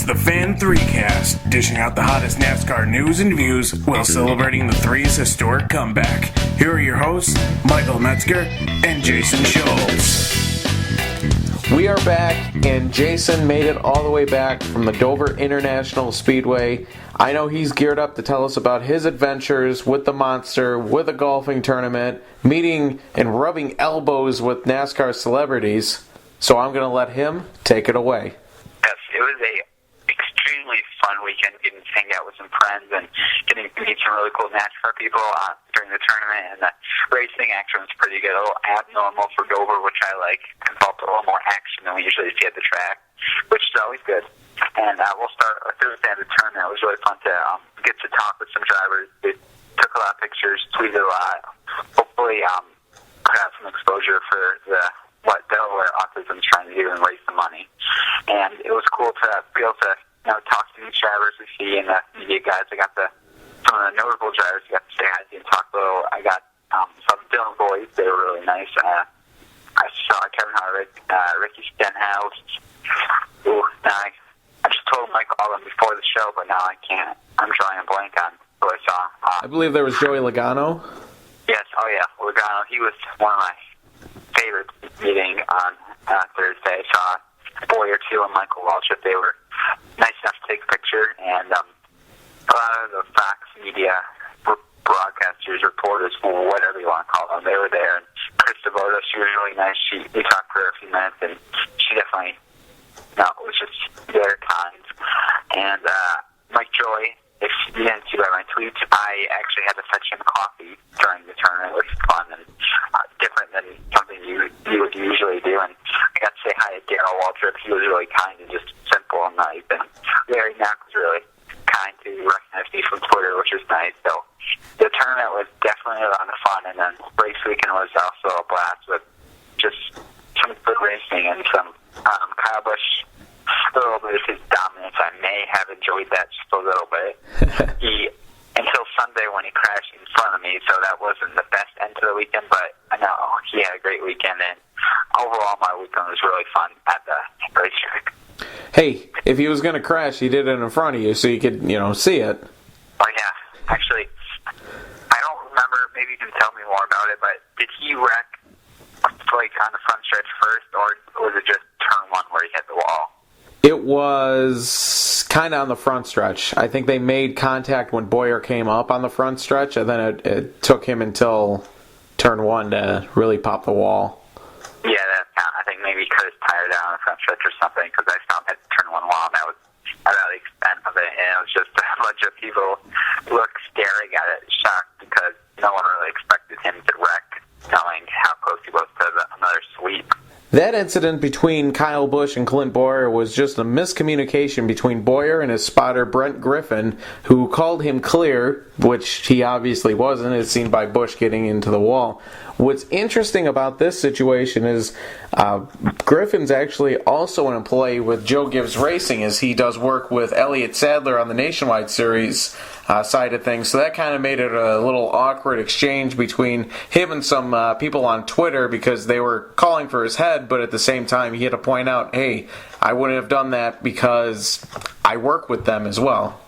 the Fan3Cast, dishing out the hottest NASCAR news and views while celebrating the three's historic comeback. Here are your hosts, Michael Metzger and Jason Schultz. We are back, and Jason made it all the way back from the Dover International Speedway. I know he's geared up to tell us about his adventures with the Monster, with a golfing tournament, meeting and rubbing elbows with NASCAR celebrities. So I'm going to let him take it away. Yes, it was a extremely fun weekend getting to hang out with some friends and getting to meet some really cool NASCAR people during the tournament. And the racing action was pretty good, a little abnormal for Dover, which I like. Involved a little more action than we usually see at the track, which is always good. And we'll start our Thursday at the tournament. It was really fun to get to talk with some drivers. We took a lot of pictures, tweeted a lot. Hopefully, put out some exposure for what Delaware Autism is trying to do and raise some money. And it was cool to be able to talk to these drivers we see and the media guys. I got some of the notable drivers I got to say hi to and talk a little. I got some Dylan boys. They were really nice. I saw Kevin Harvick, Ricky Stenhouse. I just told Mike all of them before the show, but now I can't. I'm drawing a blank on who I saw. I believe there was Joey Logano. Yes, Logano. He was one of my favorite meeting on Thursday. I saw Boyer too and Michael Waltrip. They were nice enough to take a picture, and a lot of the Fox media broadcasters, reporters, whatever you want to call them, they were there. And Chris Devoto, she was really nice. We talked for a few minutes, and she definitely was just very kind. And Mike Joy, if you didn't see by my tweets, I actually had to fetch him coffee during the tournament. It was fun and different than something you would usually do. And I got to say hi to Darryl Waltrip. He was really kind and just simple and nice. And Larry Mack was really kind to recognize me from Twitter, which was nice. So the tournament was definitely a lot of fun. And then race weekend was also a blast with just some good racing and some Kyle Busch. A little bit of his dominance. I may have enjoyed that just a little bit. Until Sunday when he crashed in front of me, so that wasn't the best end to the weekend, but I know he had a great weekend, and overall my weekend was really fun at the racetrack. Hey, if he was going to crash, he did it in front of you so you could, see it. Oh, yeah. Actually, I don't remember. Maybe you can tell me more about it, but did he wreck on the front stretch first, or was it just turn one where he hit the wall? It was kind of on the front stretch. I think they made contact when Boyer came up on the front stretch, and then it took him until turn one to really pop the wall. Yeah, I think maybe he cut his tire down on the front stretch or something, because I saw him hit turn one wall, and that was about the extent of it. And it was just a bunch of people look staring at it, shocked, because no one really expected him to wreck, knowing how close he was to another sweep. That incident between Kyle Busch and Clint Boyer was just a miscommunication between Boyer and his spotter Brent Griffin, who called him clear, which he obviously wasn't, as seen by Busch getting into the wall. What's interesting about this situation is Griffin's actually also an employee with Joe Gibbs Racing, as he does work with Elliott Sadler on the Nationwide Series side of things. So that kind of made it a little awkward exchange between him and some people on Twitter, because they were calling for his head, but at the same time he had to point out, hey, I wouldn't have done that because I work with them as well.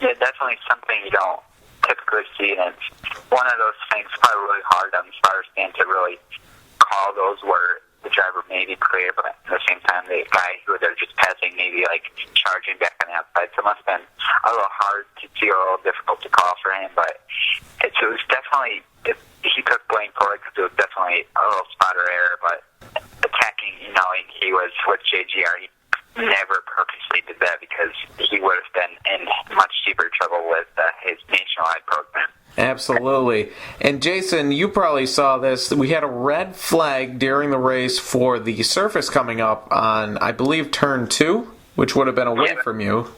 Yeah, definitely something you don't typically see, and it's one of those things probably really hard on the spotter stand to really call those where the driver may be clear, but at the same time the guy who they're just passing maybe charging back on the outside. So it must have been a little hard to see, or a little difficult to call for him, but it was definitely, he took blame for it because it was definitely a little spotter error, but attacking, knowing he was with JGR, he never purposely did that, because he would have been in much deeper trouble with his nationwide program. Absolutely. And Jason, you probably saw this. We had a red flag during the race for the surface coming up on, I believe, turn 2, which would have been away from you.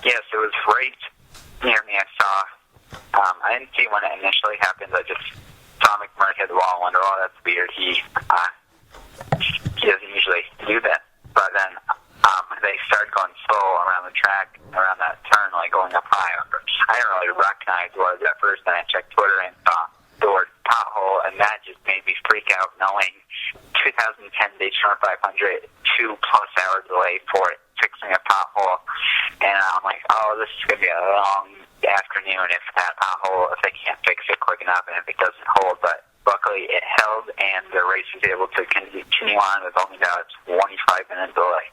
Yes, it was right near me. I saw. I didn't see when it initially happened. I just saw McMurray hit the wall and wondered, oh, that's weird. He doesn't usually do that. But then they started going slow around the track, around that turn, going up high. I didn't really recognize what it was at first, and I checked Twitter and saw the word pothole, and that just made me freak out, knowing 2010 Daytona 500, 2+ hour delay for it, fixing a pothole. And I'm like, oh, this is going to be a long afternoon if that pothole, if they can't fix it quick enough and if it doesn't hold. But luckily it held, and the race was able to continue on with only about a 25-minute delay.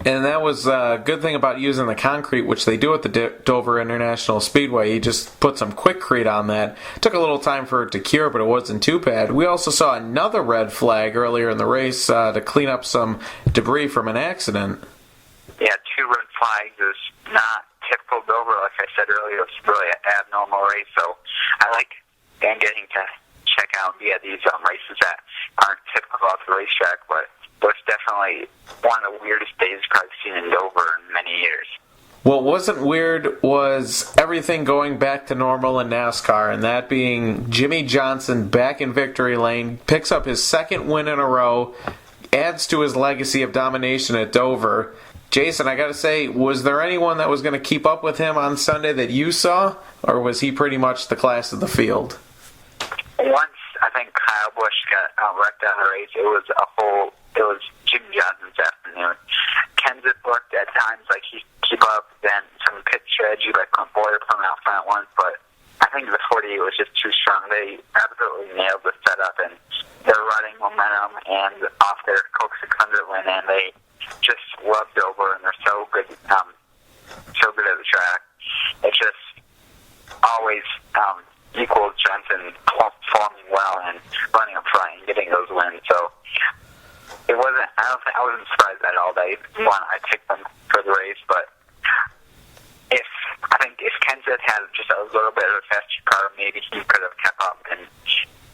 And that was a good thing about using the concrete, which they do at the Dover International Speedway. You just put some Quickcrete on that. It took a little time for it to cure, but it wasn't too bad. We also saw another red flag earlier in the race to clean up some debris from an accident. Yeah, 2 red flags is not typical Dover. Like I said earlier, it's really an abnormal race. So I like getting to check out these races that aren't typical of the racetrack, but it was definitely one of the weirdest days I've probably seen in Dover in many years. What wasn't weird was everything going back to normal in NASCAR, and that being Jimmie Johnson back in victory lane, picks up his second win in a row, adds to his legacy of domination at Dover. Jason, I gotta say, was there anyone that was going to keep up with him on Sunday that you saw, or was he pretty much the class of the field? Once I think Kyle Busch got wrecked on the race, it was Jimmie Johnson's afternoon. Kenseth looked at times like he keep up, then some pit strategy like Boyer coming out front once, but I think the 48 was just too strong. They absolutely nailed the setup, and they're running momentum and off their Coke 600 win, and they just love Dover, and they're so good at the track. It's just always equals Johnson performing well and running up front and getting those wins. So it wasn't. I wasn't surprised at all. I picked them for the race, but if Kenseth had just a little bit of a faster car, maybe he could have kept up and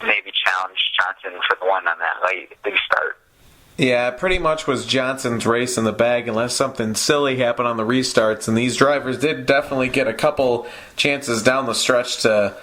maybe challenged Johnson for the one on that late start. Yeah, it pretty much was Johnson's race in the bag unless something silly happened on the restarts, and these drivers did definitely get a couple chances down the stretch to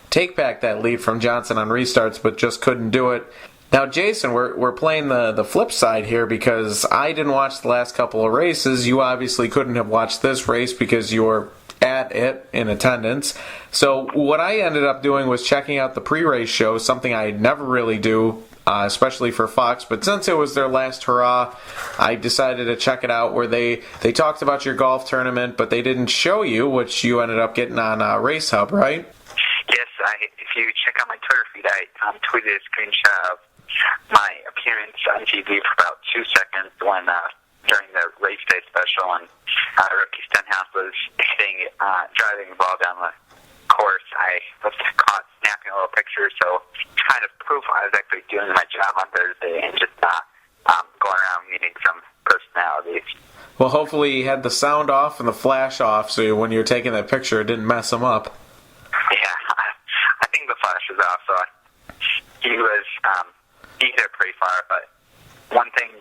take back that lead from Johnson on restarts, but just couldn't do it. Now, Jason, we're playing the flip side here because I didn't watch the last couple of races. You obviously couldn't have watched this race because you were at it in attendance. So what I ended up doing was checking out the pre-race show, something I never really do, especially for Fox. But since it was their last hurrah, I decided to check it out where they talked about your golf tournament, but they didn't show you, which you ended up getting on Race Hub, right? Yes, if you check out my Twitter feed, I tweeted a screenshot of my appearance on TV for about 2 seconds when during the race day special, and Ricky Stenhouse was driving the ball down the course. I was caught snapping a little picture, so it's kind of proof I was actually doing my job on Thursday and just not going around meeting some personalities. Well, hopefully you had the sound off and the flash off, so when you're taking that picture, it didn't mess them up. Yeah, I think the flash was off, so he hit it pretty far, but one thing,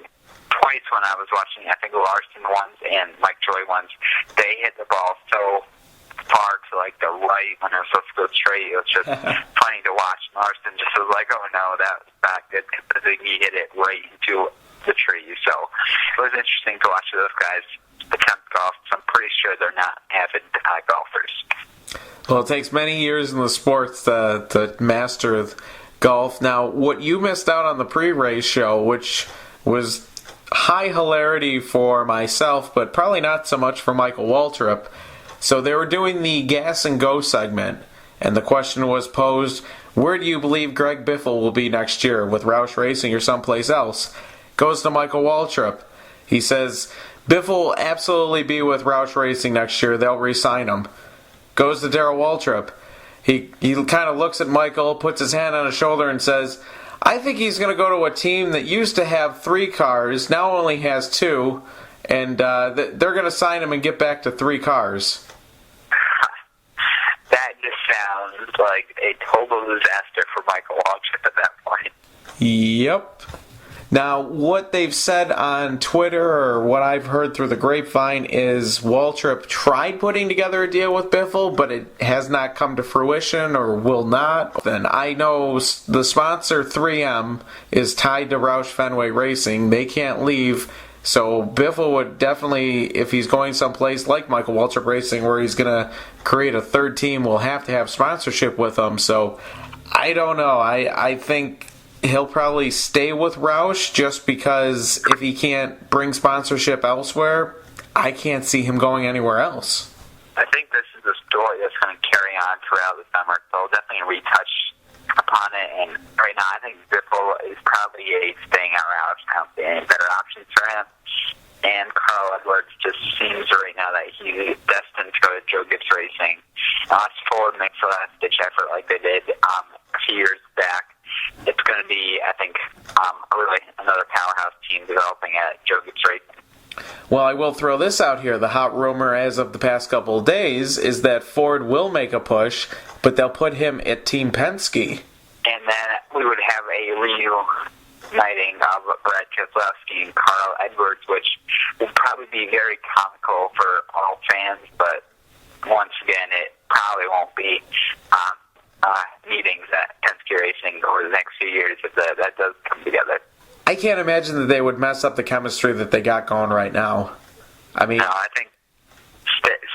twice when I was watching, I think the Larson ones and Mike Joy ones, they hit the ball so far to like the right when it was supposed to go straight. It was just funny to watch. Larson just was like, oh no, that was not good, because he hit it right into the tree. So it was interesting to watch those guys attempt golf. So I'm pretty sure they're not avid golfers. Well, it takes many years in the sports to master golf. Now, what you missed out on the pre-race show, which was high hilarity for myself, but probably not so much for Michael Waltrip. So they were doing the Gas and Go segment, and the question was posed, where do you believe Greg Biffle will be next year, with Roush Racing or someplace else? Goes to Michael Waltrip. He says, Biffle will absolutely be with Roush Racing next year. They'll re-sign him. Goes to Darrell Waltrip. He kind of looks at Michael, puts his hand on his shoulder, and says, I think he's going to go to a team that used to have 3 cars, now only has 2, and they're going to sign him and get back to 3 cars. That just sounds like a total disaster for Michael Waltrip at that point. Yep. Now, what they've said on Twitter, or what I've heard through the grapevine, is Waltrip tried putting together a deal with Biffle, but it has not come to fruition, or will not. And I know the sponsor, 3M, is tied to Roush Fenway Racing. They can't leave. So Biffle would definitely, if he's going someplace like Michael Waltrip Racing, where he's going to create a third team, will have to have sponsorship with him. So I don't know. I think he'll probably stay with Roush just because if he can't bring sponsorship elsewhere, I can't see him going anywhere else. I think this is a story that's going to carry on throughout the summer, so I'll definitely retouch upon it. And right now, I think Biffle is probably staying out of I don't see any better options for him. And Carl Edwards just seems right now that he's destined to go to Joe Gibbs Racing. Unless Ford makes a last-ditch effort like they did a few years back, it's going to be, I think, really another powerhouse team developing at Joe Gibbs Racing. Well, I will throw this out here. The hot rumor as of the past couple of days is that Ford will make a push, but they'll put him at Team Penske. And then we would have a reuniting of Brad Keselowski and Carl Edwards, which would probably be very comical for all fans, but once again, it probably won't be meetings at Penske Racing over the next few years if that does come together. I can't imagine that they would mess up the chemistry that they got going right now. I mean, no, I think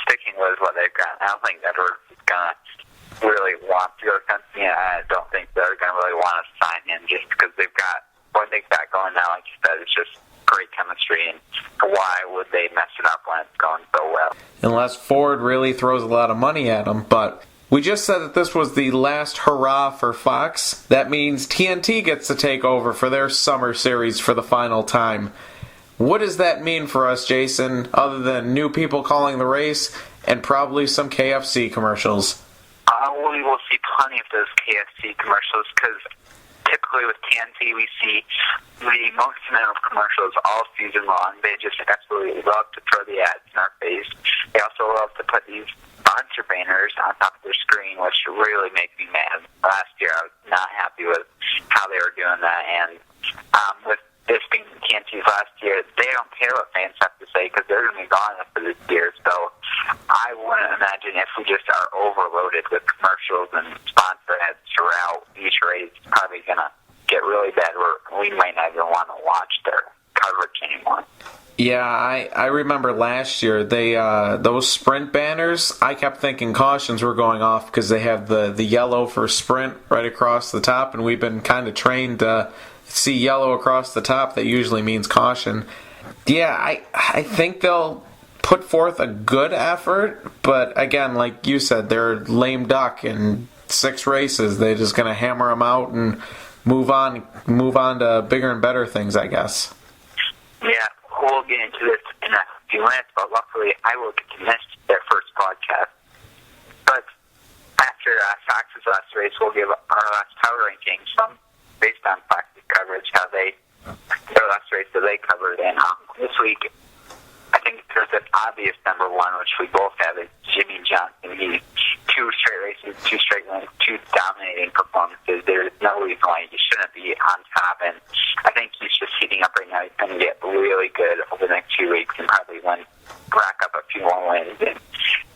sticking with what they've got. I don't think Edwards is going to really want to go to Penske. I don't think they're going to really want to sign him just because they've got what they've got going now. Like you said, it's just great chemistry, and why would they mess it up when it's going so well? Unless Ford really throws a lot of money at them, but we just said that this was the last hurrah for Fox. That means TNT gets to take over for their summer series for the final time. What does that mean for us, Jason, other than new people calling the race and probably some KFC commercials? We will see plenty of those KFC commercials because typically with TNT we see the most amount of commercials all season long. They just absolutely love to throw the ads in our face. They also love to put these sponsor banners on top of their screen, which really make me mad. Last year I was not happy with how they were doing that, and with this being TNT's last year, they don't care what fans have to say because they're going to be gone after this year. So I wouldn't imagine if we just are overloaded with commercials and sponsor ads throughout each race, it's probably going to get really bad where we might not even want to watch their coverage anymore. Yeah, I remember last year, they those sprint banners, I kept thinking cautions were going off because they have the yellow for sprint right across the top, and we've been kind of trained to see yellow across the top. That usually means caution. Yeah, I think they'll put forth a good effort, but again, like you said, they're lame duck in 6 races. They're just going to hammer them out and move on to bigger and better things, I guess. Yeah. We'll get into this in a few minutes, but luckily I will get to miss their first podcast. But after Fox's last race, we'll give our last power rankings based on Fox's coverage, their last race that they covered. And this week, I think there's an obvious number one, which we both have, is Jimmie Johnson. He's 2 straight races, 2 straight wins, 2 dominating performances. There's no reason why he shouldn't be on top, and I think he's just heating up right now. He's going to get really good over the next few weeks and probably rack up a few more wins. In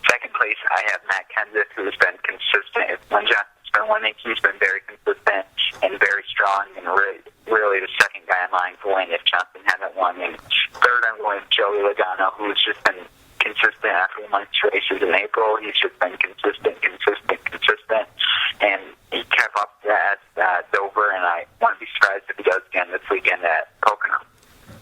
second place, I have Matt Kenseth, who's been consistent. When Johnson's been winning, he's been very consistent and very strong, and really the second guy in line to win if Johnson hasn't won. And third, I'm going with Joey Logano, who's just been consistent after 1 races in April. He's just been consistent, and he kept up that Dover, and I wouldn't be surprised if he does again this weekend at Pocono.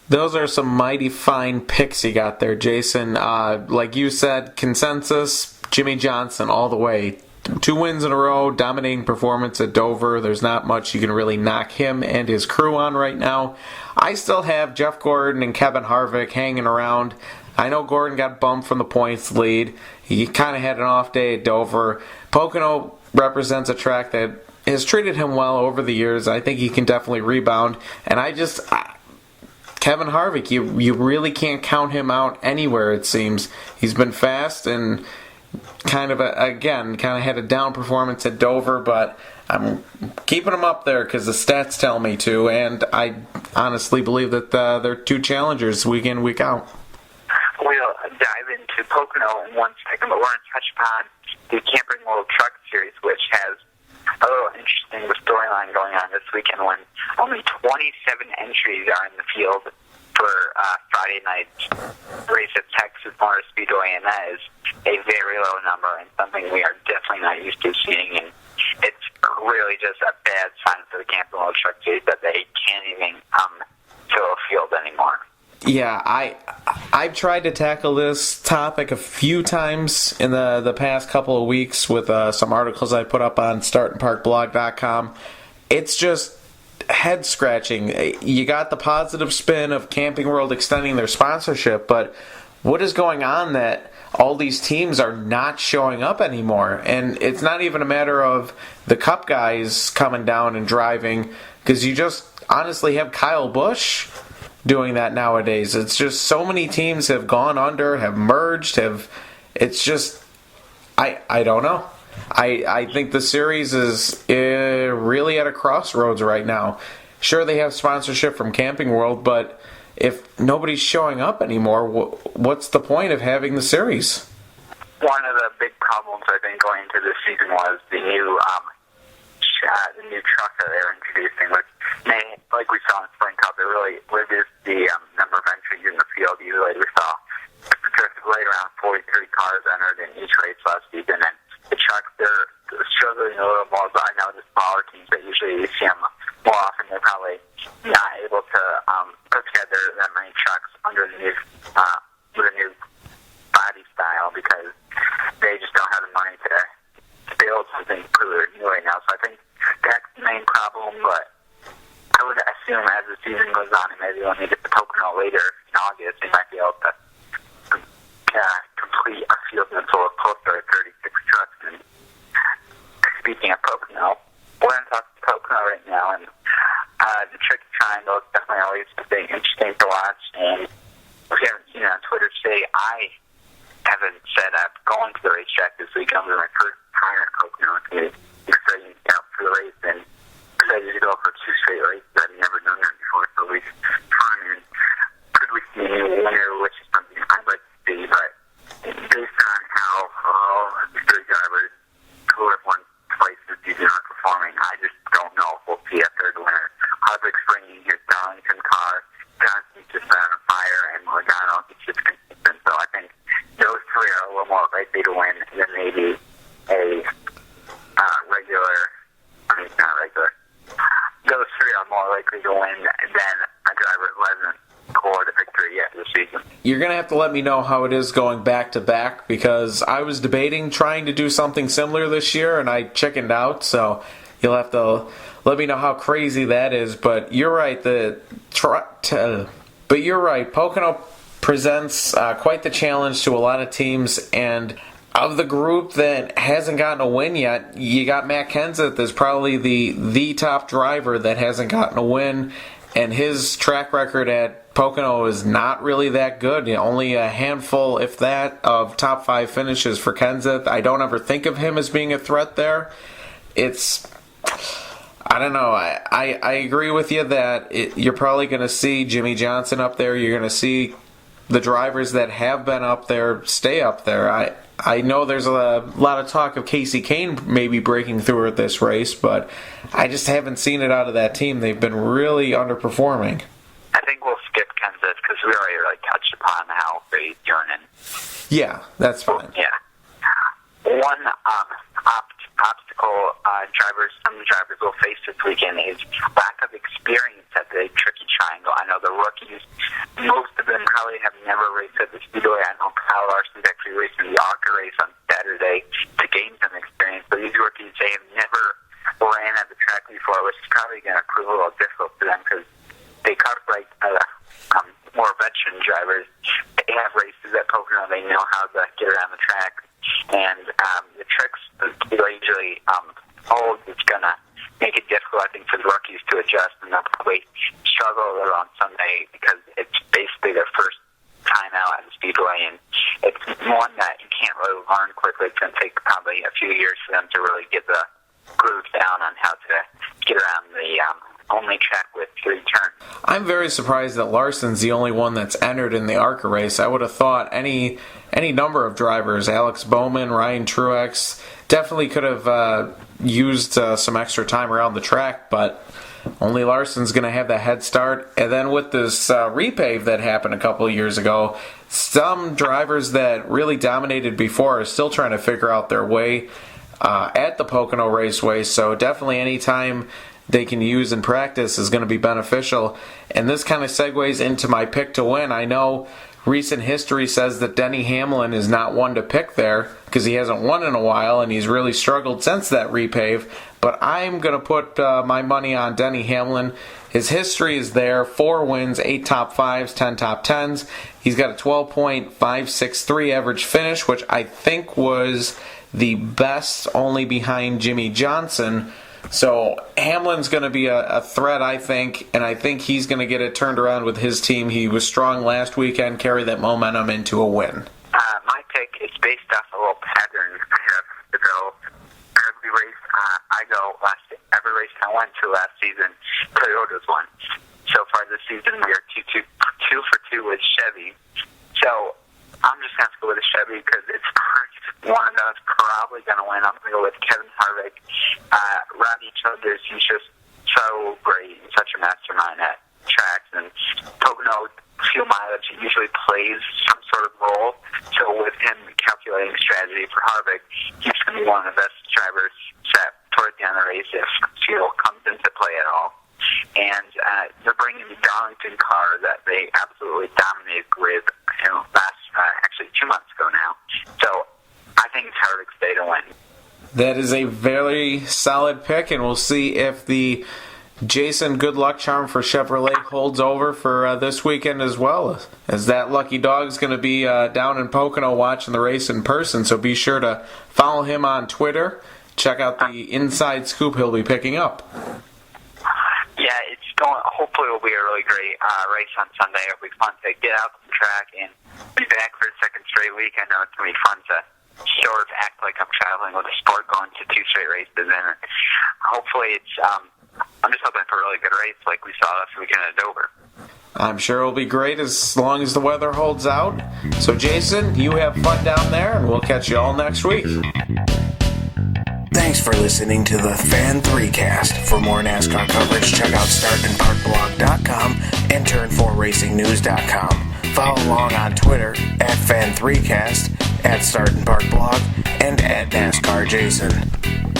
Those are some mighty fine picks you got there, Jason. Like you said, consensus, Jimmie Johnson all the way. 2 wins in a row, dominating performance at Dover. There's not much you can really knock him and his crew on right now. I still have Jeff Gordon and Kevin Harvick hanging around. I know Gordon got bumped from the points lead. He kind of had an off day at Dover. Pocono represents a track that has treated him well over the years. I think he can definitely rebound. And Kevin Harvick, you really can't count him out anywhere, it seems. He's been fast and kind of had a down performance at Dover, but I'm keeping him up there because the stats tell me to, and I honestly believe that they're 2 challengers week in, week out. We'll dive into Pocono in 1 second, but we're going to touch upon the Camping World Truck Series, which has a little interesting storyline going on this weekend when only 27 entries are in the field for Friday night's race at Texas Motor Speedway, and that is a very low number and something we are definitely not used to seeing, and it's really just a bad sign for the Camping World Truck Series that they can't even fill a field anymore. Yeah, I've tried to tackle this topic a few times in the past couple of weeks with some articles I put up on startandparkblog.com. It's just head scratching. You got the positive spin of Camping World extending their sponsorship, but what is going on that all these teams are not showing up anymore? And it's not even a matter of the Cup guys coming down and driving, because you just honestly have Kyle Busch doing that nowadays. It's just so many teams have gone under, have merged, it's just I don't know. I think the series is really at a crossroads right now. Sure, they have sponsorship from Camping World, but if nobody's showing up anymore, what's the point of having the series? One of the big problems, I think, going into this season was the new truck that they're introducing, which like we saw in Spring Cup, it really reduced the number of entries in the field. Usually we saw right around 40, 30 cars entered in each race last season, and the trucks, they're struggling a little more, but I know the smaller teams that usually you see them more often, they're probably not able to put together that many trucks under the new body style because they just don't have the money to build something truly new right now. So I think that's the main problem, but I would assume as the season goes on, and maybe when they get the Pocono later in August, they might be able to complete a field until closer to 36 trucks. And speaking of Pocono, we're going to talk to Pocono right now, and the Tricky Triangle is definitely always something interesting to watch. And if you haven't seen it on Twitter today, I haven't said I'm going to the racetrack this week. I'm going to my first time at Pocono. It's exciting to get for the race, and excited to go for 2 straight races. I've never done that before, so it's fun. And could we see a new winner, which is something I'd like to see, but based on how all the three drivers who have won twice this season are performing, I just don't know if we'll see a third winner. Hardwick's bringing his Darlington car, Johnson's just on fire, and Logano is just consistent. So I think those three are a little more likely to win than maybe a not regular. Those three are more likely to win than a driver who hasn't scored a victory yet this season. You're going to have to let me know how it is going back-to-back, because I was debating trying to do something similar this year, and I chickened out, so you'll have to let me know how crazy that is. But you're right, Pocono presents quite the challenge to a lot of teams, and of the group that hasn't gotten a win yet, you got Matt Kenseth as probably the top driver that hasn't gotten a win, and his track record at Pocono is not really that good. Only a handful, if that, of top 5 finishes for Kenseth. I don't ever think of him as being a threat there. I don't know. I agree with you that you're probably going to see Jimmie Johnson up there. You're going to see the drivers that have been up there stay up there. I know there's a lot of talk of Casey Kane maybe breaking through at this race, but I just haven't seen it out of that team. They've been really underperforming. I think we'll skip Kenseth because we already touched upon how great he's doing. Yeah, that's fine. Yeah. One obstacle some drivers will face this weekend is lack of experience at the Tricky Triangle. I know the rookies, most of them probably have never raced at the Speedway. I know Kyle Larson's actually racing the ARCA race on Saturday to gain some experience, but these rookies, they have never ran at the track before, which is probably going to prove a little difficult for them because they cut more veteran drivers. They have races at Pocono. They know how to get around the track. And the tricks usually hold, it's going to make it difficult, I think, for the rookies to adjust, and they'll probably struggle a little on Sunday because it's basically their first time out at the Speedway, and it's one that you can't really learn quickly. It's going to take probably a few years for them to really get the grooves down on how to get around the only track with 3 turns. I'm very surprised that Larson's the only one that's entered in the ARCA race. I would have thought any number of drivers, Alex Bowman, Ryan Truex, definitely could have used some extra time around the track, but only Larson's going to have that head start. And then with this repave that happened a couple of years ago, some drivers that really dominated before are still trying to figure out their way at the Pocono Raceway. So definitely anytime they can use in practice is going to be beneficial. And this kind of segues into my pick to win. I know recent history says that Denny Hamlin is not one to pick there because he hasn't won in a while and he's really struggled since that repave. But I'm going to put my money on Denny Hamlin. His history is there: 4 wins, 8 top 5s, 10 top 10s. He's got a 12.563 average finish, which I think was the best, only behind Jimmie Johnson. So Hamlin's going to be a threat, I think, and I think he's going to get it turned around with his team. He was strong last weekend, carry that momentum into a win. My pick is based off a little pattern I have developed. Every race I went to last season, Toyota's won. So far this season, we are 2 for 2 with Chevy. So I'm just going to go with a Chevy because it's one of those probably going to win. I'm going to go with Kevin Harvick. Rodney Childers, he's just so great and such a mastermind at tracks. And Pocono fuel mileage usually plays some sort of role. So with him calculating strategy for Harvick, he's going to be one of the best drivers set towards the end of the race if fuel comes into play at all. And they're bringing the Darlington car that they absolutely dominated with actually 2 months ago now. So I think it's Harvick's day to win. That is a very solid pick, and we'll see if the Jason good luck charm for Chevrolet holds over for this weekend as well, as that lucky dog's going to be down in Pocono watching the race in person. So be sure to follow him on Twitter. Check out the inside scoop he'll be picking up. Yeah, it's going. Hopefully, it'll be a really great race on Sunday. It'll be fun to get out to the track and be back for the second straight week. I know it's going to be fun to sort of act like I'm traveling with a sport, going to 2 straight races, and hopefully it's. I'm just hoping for a really good race like we saw last weekend at Dover. I'm sure it'll be great as long as the weather holds out. So, Jason, you have fun down there, and we'll catch you all next week. Thanks for listening to the Fan3Cast. For more NASCAR coverage, check out StartingParkBlog.com and Turn4RacingNews.com. Follow along on Twitter at Fan3Cast, at StartingParkBlog, and at NASCARJason.